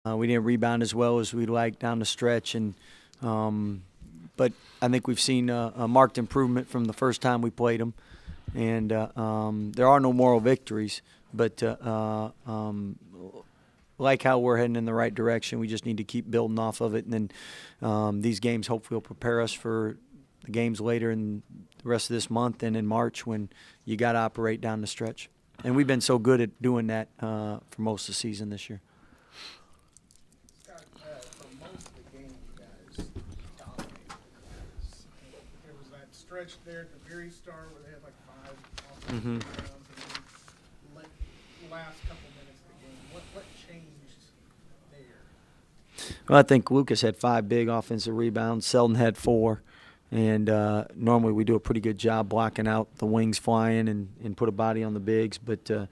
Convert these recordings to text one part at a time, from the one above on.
We didn't rebound as well as we'd like down the stretch, but I think we've seen a marked improvement from the first time we played them. And there are no moral victories, but like how we're heading in the right direction. We just need to keep building off of it, and then these games hopefully will prepare us for the games later in the rest of this month and in March when you got to operate down the stretch. And we've been so good at doing that for most of the season this year. Scott, for most of the game, you guys dominated the glass. There was that stretch there at the very start where they had like 5 offensive rebounds, and then last couple minutes of the game. What changed there? Well, I think Lucas had 5 big offensive rebounds. Selden had 4. And normally we do a pretty good job blocking out the wings flying and put a body on the bigs. But the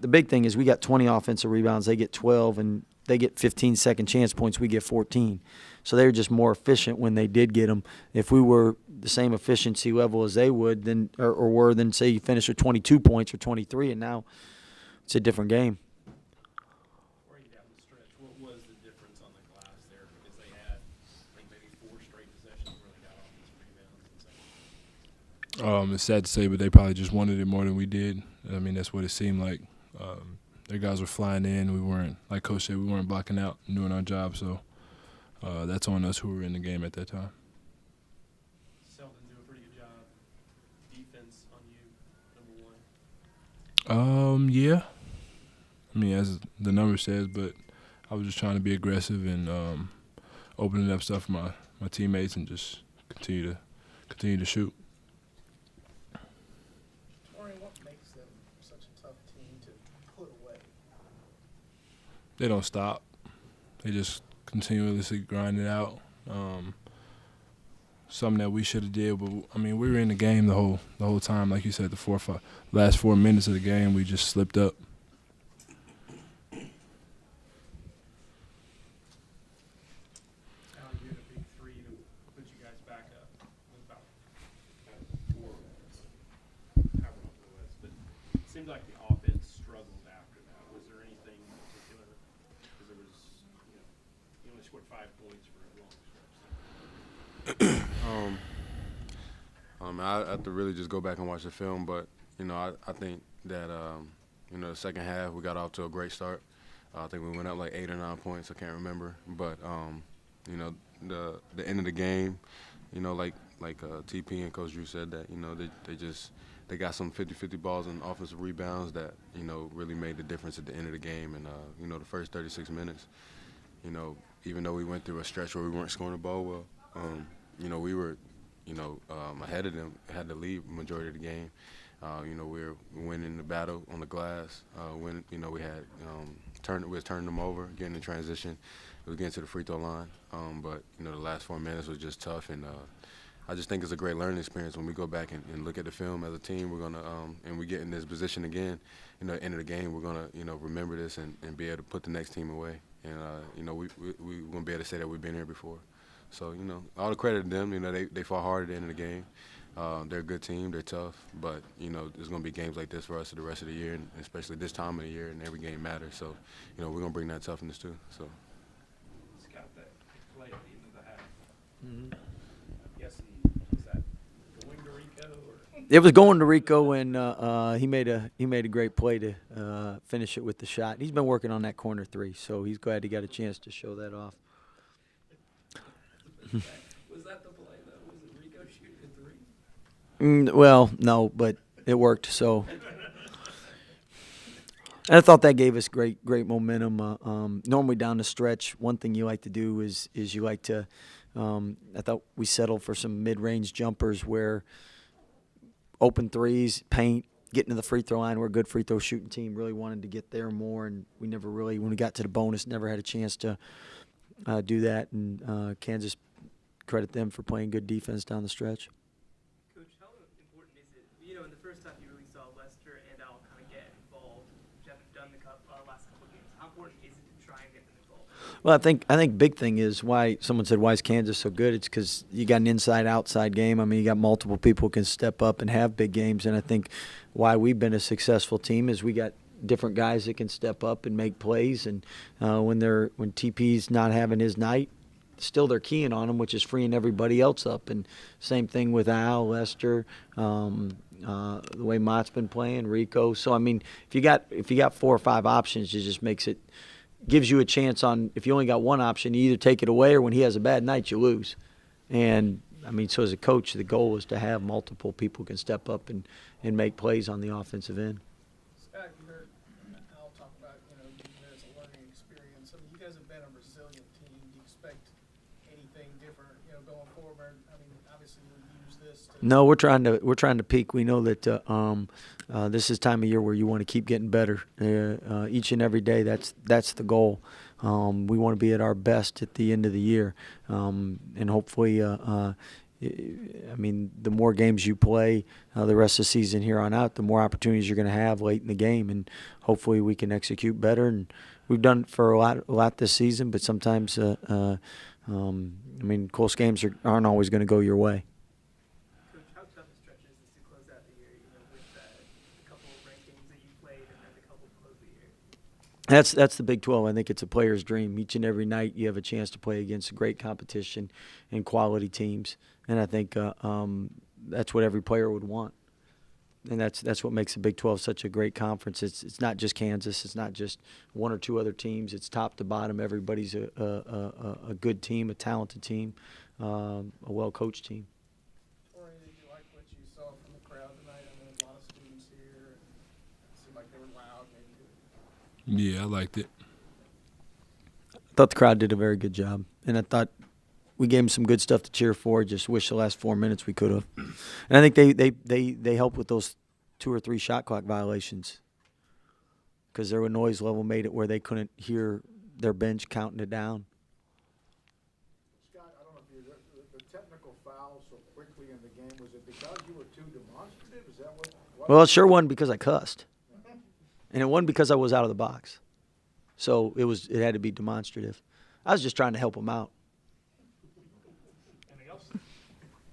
big thing is we got 20 offensive rebounds. They get 12, and they get 15 second chance points. We get 14. So they were just more efficient when they did get them. If we were the same efficiency level as they would, then or were, then say you finish with 22 points or 23, and now it's a different game. What was the difference on the glass there? Because they had, I think, maybe 4 straight possessions where they got offensive rebounds. It's sad to say, but they probably just wanted it more than we did. I mean, that's what it seemed like. Their guys were flying in. We weren't, like Coach said, we weren't blocking out and doing our job. So that's on us who were in the game at that time. Selden do a pretty good job. Defense on you, number 1. Yeah. I mean, as the number says, but I was just trying to be aggressive and opening up stuff for my teammates and just continue to shoot. Torian, what makes them such a tough team to put away? They don't stop. They just continuously grind it out. Something that we should have did, but I mean, we were in the game the whole time. Like you said, the last 4 minutes of the game, we just slipped up. Now you had a big 3 to put you guys back up with about 4 minutes. However long it was, but it seemed like the offense struggled after that. Was there anything in particular? Because there was, you only scored 5 points for a long stretch. I have to really just go back and watch the film, but I think that the second half we got off to a great start. I think we went up like 8 or 9 points. I can't remember, but the end of the game, like TP and Coach Drew said that they got some 50-50 balls and offensive rebounds that really made the difference at the end of the game. And the first 36 minutes, even though we went through a stretch where we weren't scoring the ball well, we were ahead of them, had the lead majority of the game. We were winning the battle on the glass. When we had we was turning them over, getting in transition. It was getting to the free throw line. But the last 4 minutes was just tough, and I just think it's a great learning experience when we go back and look at the film as a team. We're gonna and we get in this position again. At the end of the game, we're gonna remember this and be able to put the next team away. And we won't be able to say that we've been here before. So, all the credit to them. They fought hard at the end of the game. They're a good team. They're tough. But, there's going to be games like this for us for the rest of the year, and especially this time of the year, and every game matters. So, we're going to bring that toughness too. So. Scott, that play at the end of the half. Mm-hmm. I'm guessing, was that going to Rico? Or? It was going to Rico, and he made a great play to finish it with the shot. He's been working on that corner 3, so he's glad he got a chance to show that off. Was that the play, though? Was it Rico shooting a 3? Well, no, but it worked. So, and I thought that gave us great momentum. Normally down the stretch, one thing you like to do is you like to. I thought we settled for some mid-range jumpers where open threes, paint, getting to the free throw line. We're a good free throw shooting team. Really wanted to get there more, and we never really, when we got to the bonus, never had a chance to do that. And Kansas, credit them for playing good defense down the stretch. Coach, how important is it? In the first half you really saw Lester and Al kind of get involved, which haven't done the last couple of games. How important is it to try and get them involved? Well, I think big thing is why someone said, why is Kansas so good? It's because you got an inside-outside game. I mean, you got multiple people who can step up and have big games, and I think why we've been a successful team is we got different guys that can step up and make plays. And when TP's not having his night, still they're keying on him, which is freeing everybody else up. And same thing with Al, Lester, the way Mott's been playing, Rico. So I mean, if you got 4 or 5 options, it just gives you a chance on. If you only got one option, you either take it away, or when he has a bad night, you lose. And I mean, so as a coach, the goal is to have multiple people who can step up and make plays on the offensive end. Scott, you heard Al talk about, using it as a learning experience. I mean, you guys have been a resilient team. Do you expect anything different, going forward? I mean, obviously you'll use this to. No, we're trying to peak. We know that this is time of year where you want to keep getting better each and every day. That's the goal. We want to be at our best at the end of the year, and hopefully, I mean, the more games you play the rest of the season here on out, the more opportunities you're going to have late in the game, and hopefully we can execute better. And we've done it for a lot this season, but sometimes, I mean, close games aren't always going to go your way. Coach, how tough a stretch is this to close out the year, with the couple of ranked games that you played and then the couple to close the year? That's the Big 12. I think it's a player's dream. Each and every night you have a chance to play against great competition and quality teams, and I think that's what every player would want. And that's what makes the Big 12 such a great conference. It's not just Kansas. It's not just 1 or 2 other teams. It's top to bottom. Everybody's a good team, a talented team, a well-coached team. Tori, did you like what you saw from the crowd tonight? I mean, a lot of students here. It seemed like they were loud. Yeah, I liked it. I thought the crowd did a very good job, and I thought we gave them some good stuff to cheer for. Just wish the last 4 minutes we could have. And I think they helped with those 2 or 3 shot clock violations because their noise level made it where they couldn't hear their bench counting it down. Scott, I don't know if the technical foul so quickly in the game, was it because you were too demonstrative? Is that what? Well, it sure wasn't because I cussed, and it wasn't because I was out of the box. So it had to be demonstrative. I was just trying to help them out.